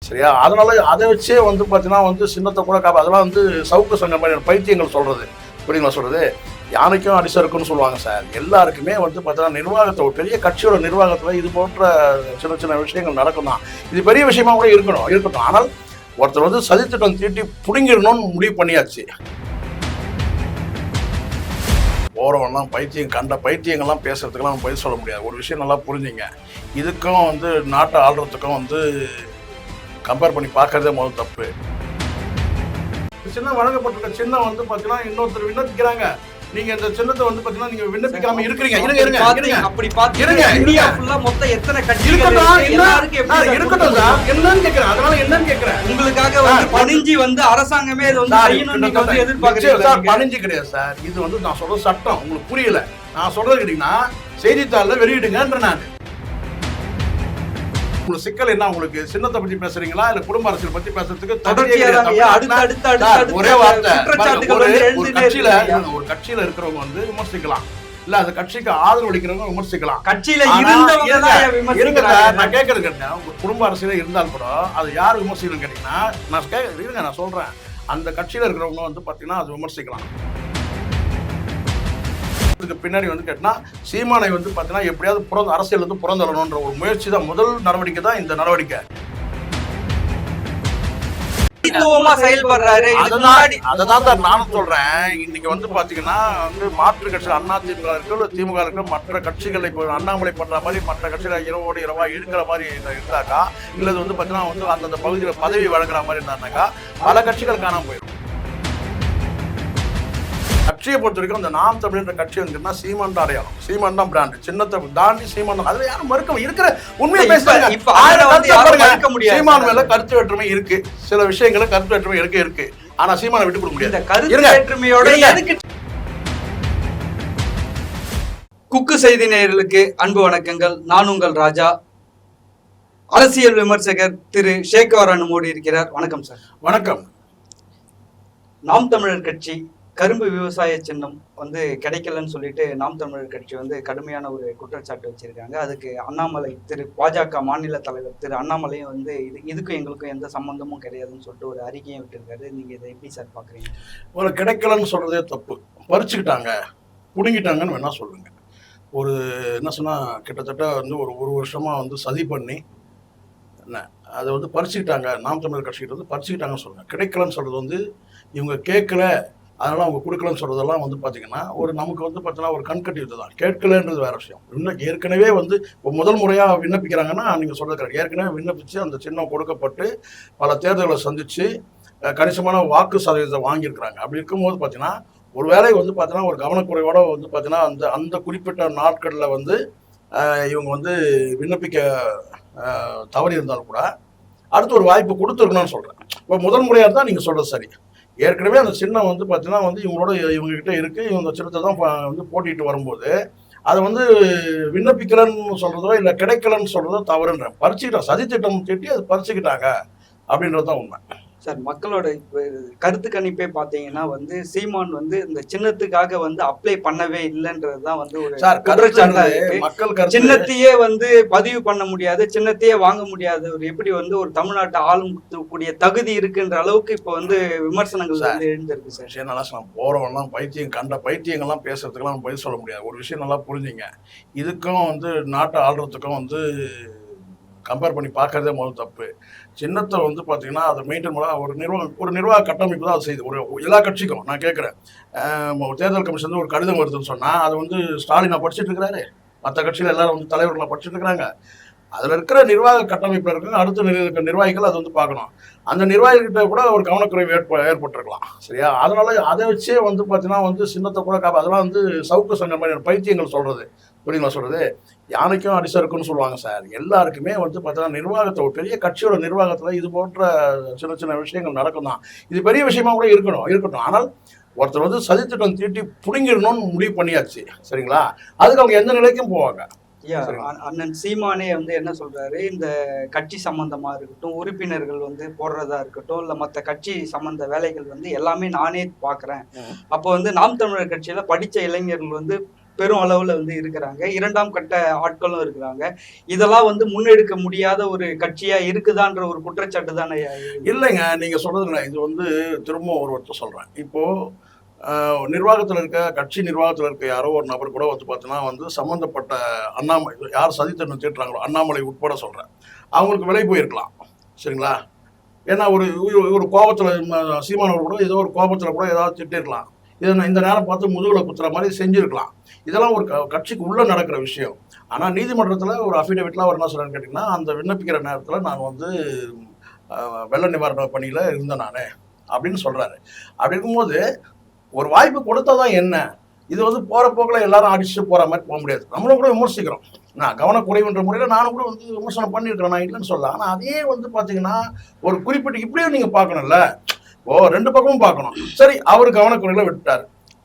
சரியா? அதனால அதை வச்சே வந்து பார்த்தீங்கன்னா வந்து சின்னத்தை கூட அதெல்லாம் வந்து சவுக்கு சங்கம் மாதிரி பைத்தியங்கள் சொல்றது. புரியுங்களா சொல்றது? யானைக்கும் அடிசருக்குன்னு சொல்லுவாங்க சார். எல்லாருக்குமே வந்து பார்த்தீங்கன்னா நிர்வாகத்தை, ஒரு பெரிய கட்சியோட நிர்வாகத்தில் இது போன்ற சின்ன சின்ன விஷயங்கள் நடக்கும் தான். இது பெரிய விஷயமா கூட இருக்கட்டும். ஆனால் ஒருத்தர் வந்து சதித்திட்டம் தீட்டி புடுங்கிடணும்னு முடிவு பண்ணியாச்சு. போறவெல்லாம் கண்ட பைத்தியங்கள்லாம் பேசுறதுக்கெல்லாம் நம்ம பதில் சொல்ல முடியாது. ஒரு விஷயம் நல்லா புரிஞ்சுங்க. இதுக்கும் வந்து நாட்டை ஆள்றதுக்கும் வந்து கம்பேர் பண்ணி பார்க்கறதே முதல் தப்பு. சின்னம் வழங்கப்பட்டிருக்க சின்னம் வந்து பார்த்தீங்கன்னா இன்னொருத்தர் விண்ணப்பிக்கிறாங்க. நீங்க இந்த சின்னத்தை வந்து பார்த்தீங்கன்னா நீங்க விண்ணப்பிக்காம இருக்கிறீங்க. அப்படி பாத்தீங்க இந்தியா ஃபுல்லா மொத்தம் எத்தனை கட்சிகள் இருக்கட்டும் சார். என்னன்னு கேக்குறேன். அதனால என்னன்னு கேக்குறேன். உங்களுக்காக வந்து பணிஞ்சி வந்து அரசாங்கமே இது வந்து செய்யணும் நீங்க வந்து எதிர்பார்க்கறீங்க சார். பணிஞ்சி கிடையாது சார். இது வந்து நான் சொல்ற சட்டம். உங்களுக்கு புரியல. நான் சொல்றது கேட்டீங்கன்னா செய்தித்தாள்ல வெளியிடுங்கன்ற நான். உங்களுக்கு சிக்கல் என்ன? உங்களுக்கு சின்னத்தை பத்தி பேசுறீங்களா இல்ல குடும்ப அரசியல் பத்தி பேசுறதுக்கு ஒரே வார்த்தை. ஒரு கட்சியில இருக்கிறவங்க வந்து விமர்சிக்கலாம், இல்ல அந்த கட்சிக்கு ஆதரவு அளிக்கிறவங்க விமர்சிக்கலாம். கட்சியில இருந்தவங்க நான் கேட்கறது கேட்டேன். உங்க குடும்ப அரசியல இருந்தால் கூட அது யார் விமர்சிக்கணும்னு கேட்டீங்கன்னா நான் சொல்றேன், அந்த கட்சியில இருக்கிறவங்க வந்து பாத்தீங்கன்னா அது விமர்சிக்கலாம். பின்னாடி வந்து கேட்டா சீமானை வந்து பாத்தீங்கன்னா எப்படியாவது அரசியல் வந்து புறந்தள்ளணும்ன்ற ஒரு முயற்சி தான். முதல் நடவடிக்கை தான் இந்த நடவடிக்கை. அததான் சார் நானும் சொல்றேன். இன்னைக்கு வந்து பாத்தீங்கன்னா வந்து மாற்று கட்சியில் அதிமுக இருக்கு, திமுக இருக்கு, மற்ற கட்சிகளை இப்போ அண்ணாமலை பண்ற மாதிரி மற்ற கட்சியில இரவோடு இரவா இருக்கிற மாதிரி இருந்தாக்கா, இல்லது வந்து பாத்தீங்கன்னா வந்து அந்தந்த பகுதியில் பதவி வழங்குற மாதிரி இருந்தாக்கா பல கட்சிகள் காணாம போயிடும். கட்சியை பொறுத்த வரைக்கும் அந்த நாம் தமிழ்ன்ற கட்சி வந்துன்னா சீமான் தான் அடையாளம், சீமான் தான் பிராண்ட். சின்னத்தை தாண்டி சீமான் தான். அதுல யாரும் மறுக்க இருக்கிற உண்மையை பேசுறாங்க. சீமான் மேல கருத்து வேற்றுமை இருக்கு, சில விஷயங்கள கருத்து வேற்றுமை இருக்கு. ஆனா சீமானை விட்டு கொடுக்க முடியாது. குக்கு செய்தி நேயர்களுக்கு அன்பு வணக்கங்கள். நான் உங்கள் ராஜா. அரசியல் விமர்சகர் திரு ஷேக்வார் நம்மோடு இருக்கிறார். வணக்கம் சார். வணக்கம். நாம் தமிழர் கட்சி கரும்பு விவசாய சின்னம் வந்து கிடைக்கலன்னு சொல்லிட்டு நாம் தமிழர் கட்சி வந்து கடுமையான ஒரு குற்றச்சாட்டு வச்சிருக்காங்க. அதுக்கு அண்ணாமலை பாஜக மாநில தலைவர் திரு அண்ணாமலையும் வந்து இதுக்கும் எங்களுக்கும் எந்த சம்பந்தமும் கிடையாதுன்னு சொல்லிட்டு ஒரு அறிக்கையும் விட்டுருக்காரு. நீங்க இதை எப்படி சார் பாக்குறீங்க? ஒரு கிடைக்கலன்னு சொல்றதே தப்பு. பறிச்சுக்கிட்டாங்க, புடுங்கிட்டாங்கன்னு வேணா சொல்லுங்க. ஒரு என்ன சொன்னா கிட்டத்தட்ட வந்து ஒரு வருஷமா வந்து சதி பண்ணி என்ன அதை வந்து பறிச்சுக்கிட்டாங்க, நாம் தமிழர் கட்சிக்கிட்ட வந்து பறிச்சுக்கிட்டாங்கன்னு சொல்லுங்க. கிடைக்கலன்னு சொல்றது வந்து இவங்க கேட்கல அதனால அவங்க கொடுக்கலன்னு சொல்றதெல்லாம் வந்து பாத்தீங்கன்னா ஒரு நமக்கு வந்து பார்த்தீங்கன்னா ஒரு கண்கட்டி தான். கேட்கலன்றது வேற விஷயம். இன்னும் ஏற்கனவே வந்து இப்போ முதல் முறையா விண்ணப்பிக்கிறாங்கன்னா நீங்க சொல்றது கிடையாது. ஏற்கனவே விண்ணப்பிச்சு அந்த சின்னம் கொடுக்கப்பட்டு பல தேர்தல்களை சந்திச்சு கணிசமான வாக்கு சதவீதத்தை வாங்கியிருக்கிறாங்க. அப்படி இருக்கும்போது பார்த்தீங்கன்னா ஒரு வேலை வந்து பார்த்தீங்கன்னா ஒரு கவனக்குறைவோட வந்து பார்த்தீங்கன்னா அந்த குறிப்பிட்ட நாட்களில் வந்து இவங்க வந்து விண்ணப்பிக்க தவறி இருந்தாலும் கூட அடுத்து ஒரு வாய்ப்பு கொடுத்துருக்கணும்னு சொல்றேன். இப்போ முதல் முறையாக தான் நீங்க சொல்றது சரி. ஏற்கனவே அந்த சின்னம் வந்து பார்த்தீங்கன்னா வந்து இவங்ககிட்ட இருக்கு. இவங்க சின்னத்தை தான் வந்து போட்டிட்டு வரும்போது அதை வந்து விண்ணப்பிக்கலன்னு சொல்றதோ இல்லை கிடைக்கலன்னு சொல்றதோ தவறுன்ற பறிச்சுக்கிட்டாங்க. சதித்திட்டம் திட்டி அது பறிச்சுக்கிட்டாங்க அப்படின்றது தான் உண்மை சார். மக்களோட கருத்து கணிப்பே பாத்தீங்கன்னா வந்து சீமான் வந்து இந்த சின்னத்துக்காக வந்து அப்ளை பண்ணவே இல்லைன்றதுதான் வந்து ஒரு மக்கள் சின்னத்தையே வந்து பதிவு பண்ண முடியாது, சின்னத்தையே வாங்க முடியாது. ஒரு எப்படி வந்து ஒரு தமிழ்நாட்டை ஆளும் தகுதி இருக்குன்ற அளவுக்கு இப்ப வந்து விமர்சனங்கள் வந்து எழுந்திருக்கு சார். நல்லா போறவெல்லாம் கண்ட பைத்தியங்கள்லாம் பேசுறதுக்கெல்லாம் நம்ம பதில் சொல்ல முடியாது. ஒரு விஷயம் நல்லா புரிஞ்சுங்க. இதுக்கும் வந்து நாட்டை ஆள்றதுக்கும் வந்து கம்பேர் பண்ணி பார்க்கறதே முதல் தப்பு. சின்னத்தை வந்து பார்த்தீங்கன்னா அதை மெயின்டைன் பண்ண ஒரு நிர்வாக கட்டமைப்பு தான் அது செய்யுது. எல்லா கட்சிக்கும் நான் கேட்குறேன். தேர்தல் கமிஷன் ஒரு கடிதம் வருதுன்னு சொன்னால் அதை வந்து ஸ்டாலினா படிச்சுட்டு இருக்கிறாரு, மற்ற கட்சியில் எல்லாரும் வந்து தலைவர்களாக படிச்சுட்டு இருக்கிறாங்க. அதில் இருக்கிற நிர்வாக கட்டமைப்பில் இருக்க அடுத்த நிர்வாகிகள் அதை வந்து பார்க்கணும். அந்த நிர்வாகிகிட்ட கூட ஒரு கவனக்குறைவு ஏற்பட்டிருக்கலாம். சரியா? அதனால அதை வச்சே வந்து பார்த்தீங்கன்னா வந்து சின்னத்தை கூட அதெல்லாம் வந்து சவுக்கு சங்கம் மாதிரி பைத்தியங்கள் சொல்றது. புரியுங்களா சொல்றது? யானைக்கும் அடிசருக்குன்னு சொல்லுவாங்க சார். எல்லாருக்குமே வந்து பார்த்தீங்கன்னா நிர்வாகத்தை, ஒரு பெரிய கட்சியோட நிர்வாகத்தில் இது போன்ற சின்ன சின்ன விஷயங்கள் நடக்கும் தான். இது பெரிய விஷயமா கூட இருக்கட்டும். ஆனால் ஒருத்தர் வந்து சதித்திட்டம் தீட்டி புடுங்கிடணும்னு முடிவு பண்ணியாச்சு. சரிங்களா? அதுக்கு அவங்க எந்த நிலைக்கும் போவாங்க. அண்ணன் சீமானே வந்து என்ன சொல்றாரு, இந்த கட்சி சம்பந்தமா இருக்கட்டும், உறுப்பினர்கள் வந்து போடுறதா இருக்கட்டும், இல்ல மற்ற கட்சி சம்பந்த வேலைகள் வந்து எல்லாமே நானே பாக்குறேன். அப்போ வந்து நாம் தமிழர் கட்சியில படிச்ச இளைஞர்கள் வந்து பெரும் அளவுல வந்து இருக்கிறாங்க, 2ஆம் கட்ட ஆட்களும் இருக்கிறாங்க. இதெல்லாம் வந்து முன்னெடுக்க முடியாத ஒரு கட்சியா இருக்குதான்ற ஒரு குற்றச்சாட்டு தானே இல்லைங்க. நீங்க சொல்றதுல இது வந்து திரும்ப ஒரு வார்த்தை சொல்றேன். இப்போ நிர்வாகத்தில் இருக்க கட்சி நிர்வாகத்தில் இருக்க யாரோ ஒரு நபர் கூட வந்து பார்த்தீங்கன்னா வந்து சம்மந்தப்பட்ட அண்ணாமலை யார் சதித்திட்டம் தீட்டுறாங்களோ அண்ணாமலை உட்பட சொல்றேன், அவங்களுக்கு விலை போயிருக்கலாம். சரிங்களா? ஏன்னா ஒரு கோபத்தில் சீமானவர் கூட ஏதோ ஒரு கோபத்தில் கூட ஏதாவது திட்டிருக்கலாம். இதை இந்த நேரம் பார்த்து முதுகுல குத்துற மாதிரி செஞ்சிருக்கலாம். இதெல்லாம் ஒரு கட்சிக்கு உள்ள நடக்கிற விஷயம். ஆனால் நீதிமன்றத்தில் ஒரு அஃபிடேவிட்ல அவர் என்ன சொல்றாருன்னு கேட்டிங்கன்னா, அந்த விண்ணப்பிக்கிற நேரத்தில் நான் வந்து வெள்ள நிவாரண பணியில் இருந்தேன் நான் அப்படின்னு சொல்றாரு. அப்படி இருக்கும்போது ஒரு வாய்ப்பு கொடுத்தாதான் என்ன, இது வந்து போற போக்கில் எல்லாரும் அடிச்சுட்டு போற மாதிரி போக முடியாது. நம்மளும் கூட விமர்சிக்கிறோம். நான் கவனக்குறைவுன்ற முறையில் நானும் கூட வந்து விமர்சனம் பண்ணியிருக்கிறேன், நான் இல்லைன்னு சொல்லலாம். ஆனால் அதே வந்து பார்த்தீங்கன்னா ஒரு குறிப்பிட்ட இப்படியும் நீங்கள் பார்க்கணும்ல, ரெண்டு பக்கமும் பார்க்கணும். சரி, அவர் கவனக்குறையில விட்டுட்டாரு.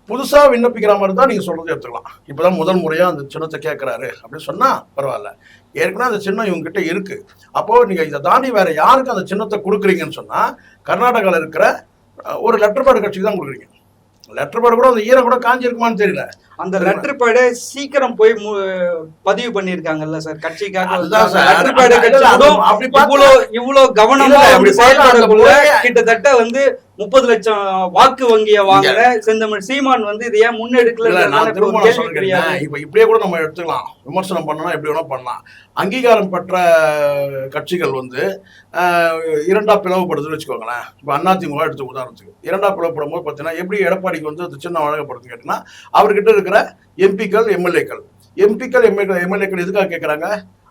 புதுசா விண்ணப்பிக்கிற மாதிரி தான் நீங்க சொல்றது எடுத்துக்கலாம். இப்பதான் முதல் முறையா அந்த சின்னத்தை கேட்கிறாரு அப்படின்னு சொன்னா பரவாயில்ல. ஏற்கனவே அந்த சின்னம் இவங்க கிட்ட இருக்கு. அப்போ நீங்க இதை தாண்டி வேற யாருக்கு அந்த சின்னத்தை கொடுக்குறீங்கன்னு சொன்னா கர்நாடகாவில் இருக்கிற ஒரு லெட்டர் பேட் கட்சிக்கு தான் கொடுக்குறீங்க. லெட்டர் பேட் கூட அந்த ஈரம் கூட காஞ்சி இருக்குமான்னு தெரியல. அந்த லெட்டர் பேட சீக்கிரம் போய் பதிவு பண்ணிருக்காங்கல்ல சார் கட்சிக்காக. இவ்வளவு கவனமா செயல்படக்குள்ள கிட்டத்தட்ட வந்து 30 லட்சம் வாக்கு வங்கிய வாங்குற செந்தமிழ் சீமான் வந்து இதை ஏன் முன்னெடுக்கல? இப்ப இப்படியே கூட நம்ம எடுத்துக்கலாம். விமர்சனம் பண்ணலாம், எப்படி வேணா பண்ணலாம். அங்கீகாரம் பெற்ற கட்சிகள் வந்து இரண்டா பிளவுபடுதுன்னு வச்சுக்கோங்களேன். இப்ப அதிமுக எடுத்து உதாரணத்துக்கு இரண்டா பிளவுபடும் போது பார்த்தீங்கன்னா எப்படி எடப்பாடிக்கு வந்து அது சின்ன வழங்கப்படுதுன்னு கேட்டீங்கன்னா, அவர்கிட்ட இருக்கிற எம்பிக்கள் எம்எல்ஏக்கள் எதுக்காக கேட்கறாங்க?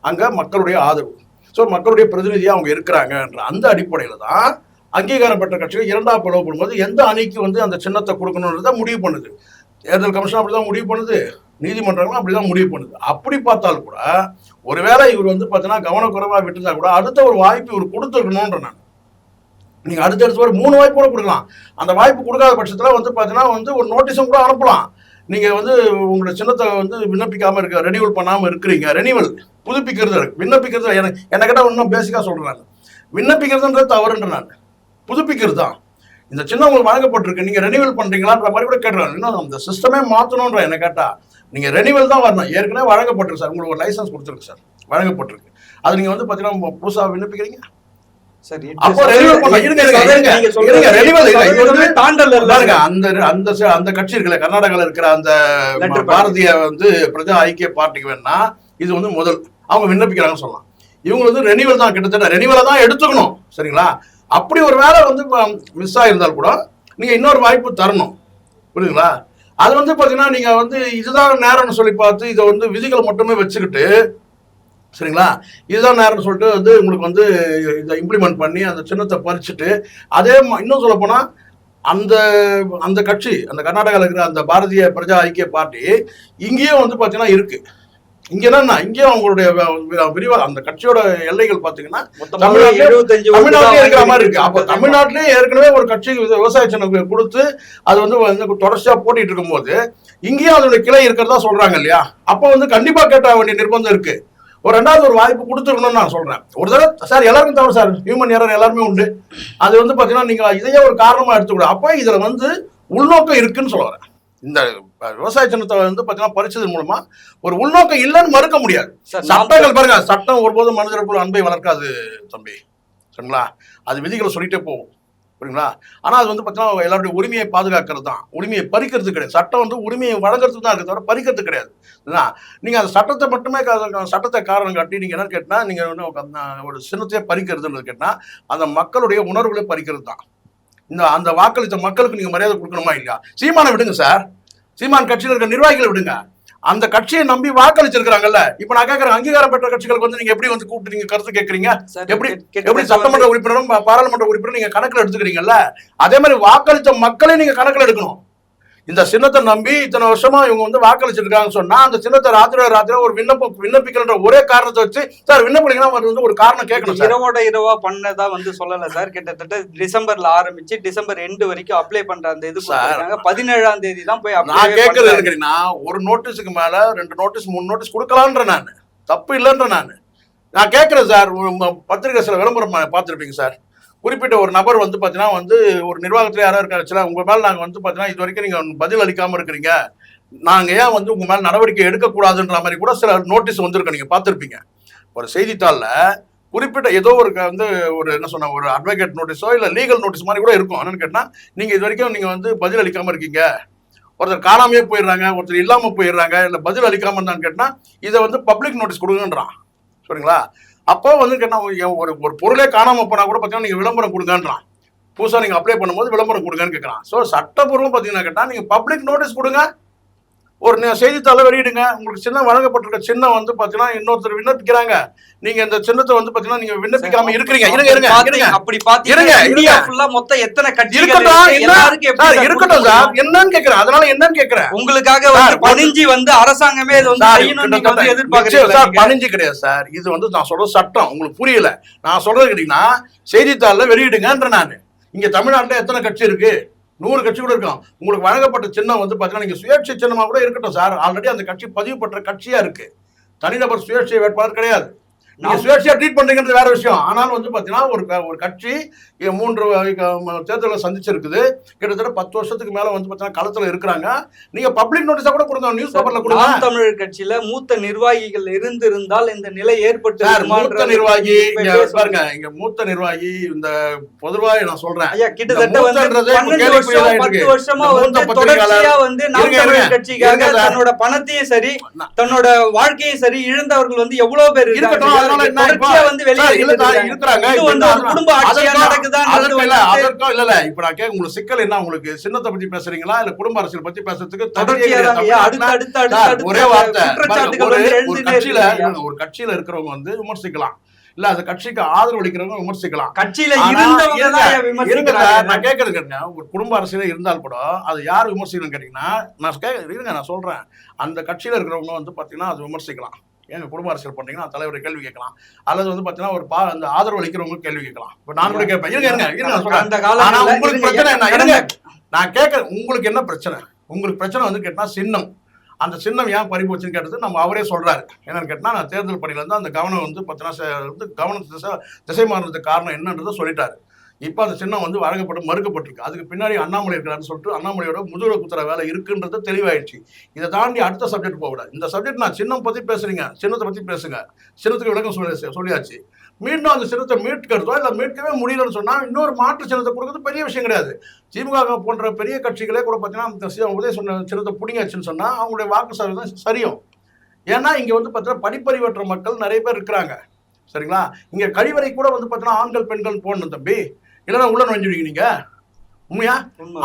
அங்க மக்களுடைய ஆதரவு. ஸோ மக்களுடைய பிரதிநிதியா அவங்க இருக்கிறாங்கன்ற அந்த அடிப்படையில தான் அங்கீகாரம் பெற்ற கட்சிகள் இரண்டாவது பிளவுபடும் போது எந்த அணிக்கு வந்து அந்த சின்னத்தை கொடுக்கணுன்றத முடிவு பண்ணுது. தேர்தல் கமிஷன் அப்படிதான் முடிவு பண்ணுது, நீதிமன்றங்களும் அப்படிதான் முடிவு பண்ணுது. அப்படி பார்த்தாலும் கூட ஒருவேளை இவர் வந்து பார்த்தீங்கன்னா கவனக்குறைவா விட்டுருந்தா கூட அடுத்த ஒரு வாய்ப்பு இவர் கொடுத்துருக்கணும்ன்ற நான். நீங்க அடுத்தடுத்து ஒரு 3 வாய்ப்பு கூட கொடுக்கலாம். அந்த வாய்ப்பு கொடுக்காத பட்சத்துல வந்து பார்த்தீங்கன்னா வந்து ஒரு நோட்டீஸும் கூட அனுப்பலாம். நீங்க வந்து உங்களோட சின்னத்தை வந்து விண்ணப்பிக்காம இருக்க, ரெனியூவல் பண்ணாம இருக்கிறீங்க. ரெனியூவல் புதுப்பிக்கிறது, விண்ணப்பிக்கிறது என்ன கேட்டா இன்னும் பேசிக்கா சொல்றேன் நான். விண்ணப்பிக்கிறதுன்றது தவறுன்ற நான், புதுப்பிக்கிறது தான். இந்த சின்னம் உங்களுக்கு வழங்கப்பட்டிருக்கு, நீங்க ரெனியூவல் பண்றீங்களான்ற மாதிரி கூட கேட்டுறாங்க. இன்னும் அந்த சிஸ்டமே மாற்றணும்ன்ற என்ன கேட்டா நீங்க ரெனியூவல் தான் வரணும். ஏற்கனவே வழங்கப்பட்டிருக்கு சார், உங்களுக்கு ஒரு லைசன்ஸ் கொடுத்துருக்கு சார், வழங்கப்பட்டிருக்கு. அது நீங்க வந்து பாத்தீங்கன்னா புதுசா விண்ணப்பிக்கிறீங்க. அந்த கட்சி இருக்குல்ல கர்நாடகாவில் இருக்கிற அந்த பாரதிய வந்து பிரஜா ஐக்கிய பார்ட்டிக்கு வேணா இது வந்து முதல் அவங்க விண்ணப்பிக்கிறாங்கன்னு சொல்லலாம். இவங்க வந்து ரெனியூவல் தான், கிட்டத்தட்ட ரெனியூவலை தான் எடுத்துக்கணும். சரிங்களா? அப்படி ஒரு வேலை வந்து மிஸ் ஆகிருந்தால் கூட நீங்க இன்னொரு வாய்ப்பு தரணும். புரியுதுங்களா? அது வந்து பாத்தீங்கன்னா நீங்க வந்து இதுதான் நேரம்னு சொல்லி பார்த்து இதை வந்து விதிகளை மட்டுமே வச்சுக்கிட்டு, சரிங்களா, இதுதான் நேரம்னு சொல்லிட்டு வந்து உங்களுக்கு வந்து இதை இம்ப்ளிமெண்ட் பண்ணி அந்த சின்னத்தை பறிச்சுட்டு, அதே இன்னும் சொல்ல போனா அந்த அந்த கட்சி அந்த கர்நாடகாவில் இருக்கிற அந்த பாரதிய பிரஜா ஐக்கிய பார்ட்டி இங்கேயும் வந்து பாத்தீங்கன்னா இருக்கு. இங்க என்னன்னா இங்கேயும் அவங்களுடைய விரிவா அந்த கட்சியோட எல்லைகள் பாத்தீங்கன்னா தமிழ்நாட்டிலே இருக்கிற மாதிரி இருக்கு. அப்ப தமிழ்நாட்டிலே ஏற்கனவே ஒரு கட்சி விவசாய சின்னம் கொடுத்து அது வந்து தொடர்ச்சியா போட்டிட்டு இருக்கும் போது இங்கேயும் அதோட கிளை இருக்கிறதா சொல்றாங்க இல்லையா? அப்ப வந்து கண்டிப்பா கேட்ட வேண்டிய நிர்பந்தம் இருக்கு. ஒரு ரெண்டாவது ஒரு வாய்ப்பு கொடுத்துருக்கணும்னு நான் சொல்றேன். ஒரு தடவை சார் எல்லாருக்கும் தவிர சார் ஹியூமன் எரர் எல்லாருமே உண்டு. அது வந்து பாத்தீங்கன்னா நீங்க இதையே ஒரு காரணமா எடுத்துக்கூடாது. அப்ப இதுல வந்து உள்நோக்கம் இருக்குன்னு சொல்ல வரேன். இந்த விவசாய சின்னத்தை வந்து பாத்தீங்கன்னா பறிச்சதன் மூலமா ஒரு உள்நோக்கம் இல்லைன்னு மறுக்க முடியாது. சட்டங்கள் பாருங்க, சட்டம் ஒருபோதும் மனிதர்களுக்குள் அன்பை வளர்க்காது தம்பி. சரிங்களா? அது விதிகளை சொல்லிட்டே போகும். புரியுங்களா? ஆனா அது வந்து பாத்தீங்கன்னா எல்லாருடைய உரிமையை பாதுகாக்கிறது தான், உரிமையை பறிக்கிறது கிடையாது. சட்டம் வந்து உரிமையை வழங்குறதுக்கு தான் இருக்கு, தவிர பறிக்கிறது கிடையாது. நீங்க அந்த சட்டத்தை மட்டுமே சட்டத்தை காரணம் காட்டி நீங்க என்ன கேட்டா நீங்க ஒரு சின்னத்தையே பறிக்கிறதுன்னு கேட்டா அந்த மக்களுடைய உணர்வுகளை பறிக்கிறது தான். அந்த வாக்களித்த மக்களுக்கு நீங்க மரியாதை கொடுக்கணுமா இல்லையா? சீமானை விடுங்க சார், சீமான் கட்சியில் இருக்க நிர்வாகிகளை விடுங்க. அந்த கட்சியை நம்பி வாக்களிச்சிருக்காங்கல்ல. இப்ப நான் கேட்கறேன், அங்கீகாரம் பெற்ற கட்சிகளுக்கு வந்து நீங்க எப்படி வந்து கூப்பிட்டு நீங்க கருத்து கேட்கறீங்க? எப்படி சட்டமன்ற உறுப்பினரும் பாராளுமன்ற உறுப்பினரும் நீங்க கணக்குல எடுத்துக்கிறீங்கல்ல? அதே மாதிரி வாக்களித்த மக்களை நீங்க கணக்குல எடுக்கணும். இந்த சின்னத்தை நம்பி இத்தனை வருஷமா இவங்க வந்து வாக்களிச்சிருக்காங்கன்னு சொன்னா அந்த சின்னத்தை ராத்திரி ஒரு விண்ணப்பிக்கிற ஒரே காரணத்தை வச்சு சார் விண்ணப்பிக்கலாம் வந்து ஒரு காரணம் கேட்கணும். இரவா பண்ணதா வந்து சொல்லல சார். கிட்டத்தட்ட டிசம்பர்ல ஆரம்பிச்சு டிசம்பர் எண்டு வரைக்கும் அப்ளை பண்ற அந்த இது 17ஆம் தேதி தான் போய் நான் கேட்கறது இருக்குன்னா ஒரு நோட்டீஸுக்கு மேல 2 நோட்டீஸ் 3 நோட்டீஸ் கொடுக்கலான்ற நான் தப்பு இல்லைன்ற நான் கேட்கறேன் சார். பத்திரிகை சில விளம்பரம் பார்த்துருப்பீங்க சார். குறிப்பிட்ட ஒரு நபர் வந்து பார்த்தீங்கன்னா வந்து ஒரு நிர்வாகத்தில் யாராவது இருக்காச்சுல உங்கள் மேலே நாங்கள் வந்து பார்த்தீங்கன்னா இது வரைக்கும் நீங்கள் பதில் அளிக்காமல் இருக்கிறீங்க, நாங்க ஏன் வந்து உங்க மேல நடவடிக்கை எடுக்கக்கூடாதுன்ற மாதிரி கூட சில நோட்டீஸ் வந்திருக்கு, நீங்க பார்த்துருப்பீங்க. ஒரு செய்தித்தாள்ல குறிப்பிட்ட ஏதோ ஒரு வந்து ஒரு என்ன சொன்ன ஒரு அட்வொகேட் நோட்டீஸோ இல்ல லீகல் நோட்டீஸ் மாதிரி கூட இருக்கும். என்னன்னு கேட்டா, நீங்க இது வரைக்கும் நீங்க வந்து பதில் அளிக்காம இருக்கீங்க, ஒருத்தர் காணாமையே போயிடுறாங்க, ஒருத்தர் இல்லாம போயிடுறாங்க, இல்ல பதில் அளிக்காம இருந்தான்னு கேட்டா இதை வந்து பப்ளிக் நோட்டீஸ் கொடுங்கன்றான். சரிங்களா? அப்போ வந்து கேட்டா ஒரு ஒரு பொருளே காணாம போனா கூட பார்த்தீங்கன்னா நீங்க விளம்பரம் கொடுங்கன்றான். புதுசா நீங்க அப்ளை பண்ணும்போது விளம்பரம் கொடுங்கன்னு கேட்கறான். ஸோ சட்டப்பூர்வம் பார்த்தீங்கன்னா கேட்டா நீங்க பப்ளிக் நோட்டீஸ் கொடுங்க, ஒரு செய்தித்தாள வெளியிடுங்க. உங்களுக்கு சின்னம் வழங்கப்பட்டிருக்க சின்னம் வந்து பாத்தீங்கன்னா இன்னொருத்தர் விண்ணப்பிக்கிறாங்க, நீங்க இந்த சின்னத்தை வந்து பாத்தீங்கன்னா நீங்க விண்ணப்பிக்காம இருக்கிறீங்க. அப்படி பாத்தீங்கன்னா இந்தியா ஃபுல்லா மொத்தம் எத்தனை கட்சிகள் இருக்கட்டும் சார், என்னன்னு கேக்குறேன். அதனால என்னன்னு கேக்குறேன், உங்களுக்காக பணிஞ்சி வந்து அரசாங்கமே இது வந்து எதிர்பார்க்கறீங்க சார். பணிஞ்சி கிடையாது சார், இது வந்து நான் சொல்ற சட்டம். உங்களுக்கு புரியல நான் சொல்றது கேட்டீங்கன்னா, செய்தித்தாள்ல வெளியிடுங்கன்ற. நான் இங்க தமிழ்நாட்டுல எத்தனை கட்சி இருக்கு? 100 கட்சி கூட இருக்கும். உங்களுக்கு வழங்கப்பட்ட சின்னம் வந்து பாத்தீங்கன்னா நீங்க சுயேட்சை சின்னமா கூட இருக்கட்டும் சார். ஆல்ரெடி அந்த கட்சி பதிவு பெற்ற கட்சியா இருக்கு, தனிநபர் சுயேட்சை வேட்பாளர் கிடையாது. நீங்க சுயேட்சையா ட்ரீட் பண்றீங்கிறது வேற விஷயம். ஆனாலும் வந்து பாத்தீங்கன்னா ஒரு கட்சி 3 தேர்தலை சந்திச்சிருக்குது, கிட்டத்தட்ட 10 வருஷத்துக்கு மேல வந்து பாத்தீங்கன்னா களத்துல இருக்கிறாங்க. நீங்க பப்ளிக் நோட்டீஸா கூட கொடுங்க, நியூஸ் பேப்பர்ல கொடுங்க. நாம் தமிழர் கட்சியில மூத்த நிர்வாகிகள் இருந்தால் இந்த நிலை ஏற்பட்டு மூத்த நிர்வாகி பாருங்க, இங்க மூத்த நிர்வாகி இந்த பொதுவாக நான் சொல்றேன், கிட்டத்தட்ட வந்து 10 வருஷமா வந்து தொடர்ச்சியா வந்து நாம் தமிழர் கட்சிக்காக தன்னோட பணத்தையும் சரி தன்னோட வாழ்க்கையும் சரி இழந்தவர்கள் வந்து எவ்வளவு பேர் இருக்காங்க. சிக்கல் என்ன? உங்களுக்கு சின்னத்தை பத்தி பேசுறீங்களா இல்ல குடும்ப அரசியல் பத்தி பேசுறதுக்கு ஒரே வார்த்தை. ஒரு கட்சியில இருக்கிறவங்க வந்து விமர்சிக்கலாம், இல்ல அந்த கட்சிக்கு ஆதரவு அளிக்கிறவங்க விமர்சிக்கலாம். கட்சியில நான் கேட்கறது, ஒரு குடும்ப அரசியல இருந்தால் கூட அது யார் விமர்சிக்கணும் கேட்டீங்கன்னா, நான் சொல்றேன், அந்த கட்சியில இருக்கிறவங்க வந்து பாத்தீங்கன்னா அது விமர்சிக்கலாம். ஏங்க குடும்ப அரசியல் பண்றீங்கன்னா தலைவரை கேள்வி கேட்கலாம், அல்லது வந்து பாத்தீங்கன்னா ஒரு அந்த ஆதரவு அளிக்கிறவங்க கேள்வி கேட்கலாம். இப்ப நான் கூட கேட்பேன், உங்களுக்கு பிரச்சனை என்ன? நான் கேட்கறேன், உங்களுக்கு என்ன பிரச்சனை? உங்களுக்கு பிரச்சனை வந்து கேட்டா சின்னம், அந்த சின்னம் ஏன் பறி போச்சுன்னு கேட்டது நம்ம அவரே சொல்றாரு. என்னன்னு கேட்டா, நான் தேர்தல் பணியில இருந்து அந்த கவனம் வந்து பாத்தீங்கன்னா கவனம் திசை மாறுறதுக்கு காரணம் என்னன்றதை சொல்லிட்டாரு. இப்போ அந்த சின்னம் வந்து வழங்கப்பட்டு மறுக்கப்பட்டிருக்கு. அதுக்கு பின்னாடி அண்ணாமலை இருக்கிறான்னு சொல்லிட்டு அண்ணாமலையோட முதுகுல குத்துற வேலை இருக்குன்றது தெளிவாயிடுச்சு. இதை தாண்டி அடுத்த சப்ஜெக்ட் போகக்கூடாது. இந்த சப்ஜெக்ட் நான் சின்னம் பத்தி பேசுறீங்க, சின்னத்தை பத்தி பேசுங்க, சின்னத்துக்கு விளக்கம் சொல்லியாச்சு. மீண்டும் அந்த சின்னத்தை மீட்கிறதோ இல்லை மீட்கவே முடியலன்னு சொன்னா இன்னொரு மாற்று சின்னத்தை கொடுக்கறது பெரிய விஷயம் கிடையாது. திமுக போன்ற பெரிய கட்சிகளே கூட பார்த்தீங்கன்னா உதய சொன்ன சின்னத்தை பிடிங்காச்சுன்னு சொன்னா அவங்களுடைய வாக்கு சதவீதம் சரியும். ஏன்னா இங்க வந்து பார்த்தீங்கன்னா படிப்பறிவற்ற மக்கள் நிறைய பேர் இருக்கிறாங்க. சரிங்களா? இங்க கழிவறை கூட வந்து பார்த்தீங்கன்னா ஆண்கள் பெண்கள் போடணும் தம்பி, இல்லைன்னா உள்ள நுழைஞ்சுடுவீங்க நீங்க. உண்மையா?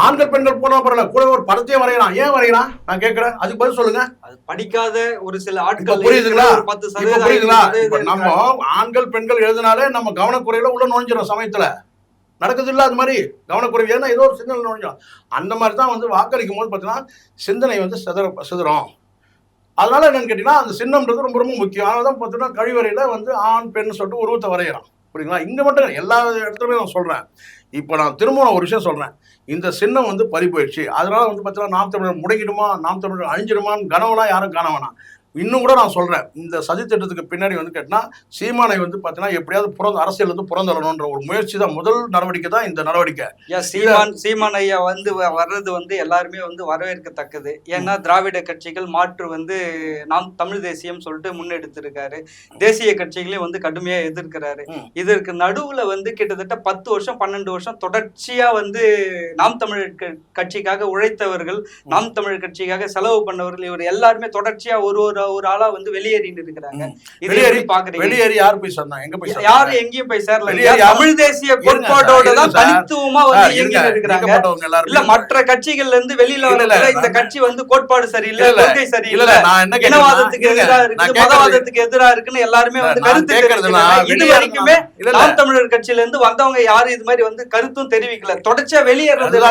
ஆண்கள் பெண்கள் போனா பரவாயில்ல, கூட ஒரு படத்தையே வரையலாம். ஏன் வரையலாம் நான் கேட்கிறேன், அதுக்கு பதில் சொல்லுங்க. அது படிக்காத ஒரு சில ஆட்கள் புரியுதுங்களா? புரியுதுங்களா? இப்ப நம்ம ஆண்கள் பெண்கள் எழுதினாலே நம்ம கவனக்குறையில உள்ள நுழைஞ்சிடும். சமயத்துல நடக்குது இல்ல அது மாதிரி கவனக்குறைவு, ஏன்னா ஏதோ ஒரு சிந்தனை நுழைஞ்சிடும். அந்த மாதிரி தான் வந்து வாக்களிக்கும் போது பார்த்தீங்கன்னா சிந்தனை வந்து சிதறும். அதனால என்னன்னு கேட்டீங்கன்னா அந்த சின்னம்ன்றது ரொம்ப ரொம்ப முக்கியம். அதனால தான் பார்த்தீங்கன்னா கழிவறையில வந்து ஆண் பெண் சொல்லிட்டு உருவத்தை வரையறான். புரியுங்களா? இங்க மட்டும் எல்லா இடத்துலயுமே நான் சொல்றேன். இப்போ நான் திரும்ப ஒரு விஷயம் சொல்றேன், இந்த சின்னம் வந்து பறி போயிடுச்சு, அதனால வந்து பார்த்தீங்கன்னா நாம் தமிழர் முடங்கிடுமா, நாம் தமிழர் அழிஞ்சிடுமான்னு கனவுலாம் யாரும் காண வேணாம். இன்னும் கூட நான் சொல்றேன், இந்த சதி திட்டத்துக்கு பின்னாடி வந்து கேட்டா சீமானை வந்து பாத்தீங்கன்னா எப்படியாவது அரசியல் வந்து புறந்தள்ளணும்ன்ற ஒரு முயற்சி தான், முதல் நடவடிக்கை தான் இந்த நடவடிக்கை. சீமான் ஐயா வந்து வர்றது வந்து எல்லாருமே வந்து வரவேற்கத்தக்கது. ஏன்னா திராவிட கட்சிகள் மாற்று வந்து நாம் தமிழ் தேசியம் சொல்லிட்டு முன்னெடுத்திருக்காரு, தேசிய கட்சிகளையும் வந்து கடுமையா எதிர்க்கிறாரு. இதற்கு நடுவுல வந்து கிட்டத்தட்ட 10 வருஷம் 12 வருஷம் தொடர்ச்சியா வந்து நாம் தமிழர் கட்சிக்காக உழைத்தவர்கள், நாம் தமிழர் கட்சிக்காக செலவு பண்ணவர்கள், இவர் எல்லாருமே தொடர்ச்சியா ஒரு ஆளா வந்து வெளியேறிட்டு இருக்கிறாங்க. வெளியேறி யார் போய் சொன்னா? எங்க போய் யாரு எங்கேயும் போய் சேரல. தமிழ் தேசிய கோட்பாட்டோட தான் தனித்துவமா வந்து இயங்கிட்டு இருக்கிறாங்க. இல்ல மற்ற கட்சிகள்ல இருந்து வெளியில வர இந்த கட்சி வந்து கோட்பாடு சரியில்லை, கொள்கை சரியில்லை, இனவாதத்துக்கு எதிராக இருக்கு, மதவாதத்துக்கு எதிராக இருக்குன்னு எல்லாருமே வந்து கருத்து தெரிவிக்கிறாங்க. இது வரைக்குமே நாம் தமிழர் கட்சியில இருந்து வந்தவங்க யாரும் இது மாதிரி வந்து கருத்தும் தெரிவிக்கல. தொடர்ச்சியா வெளியேறது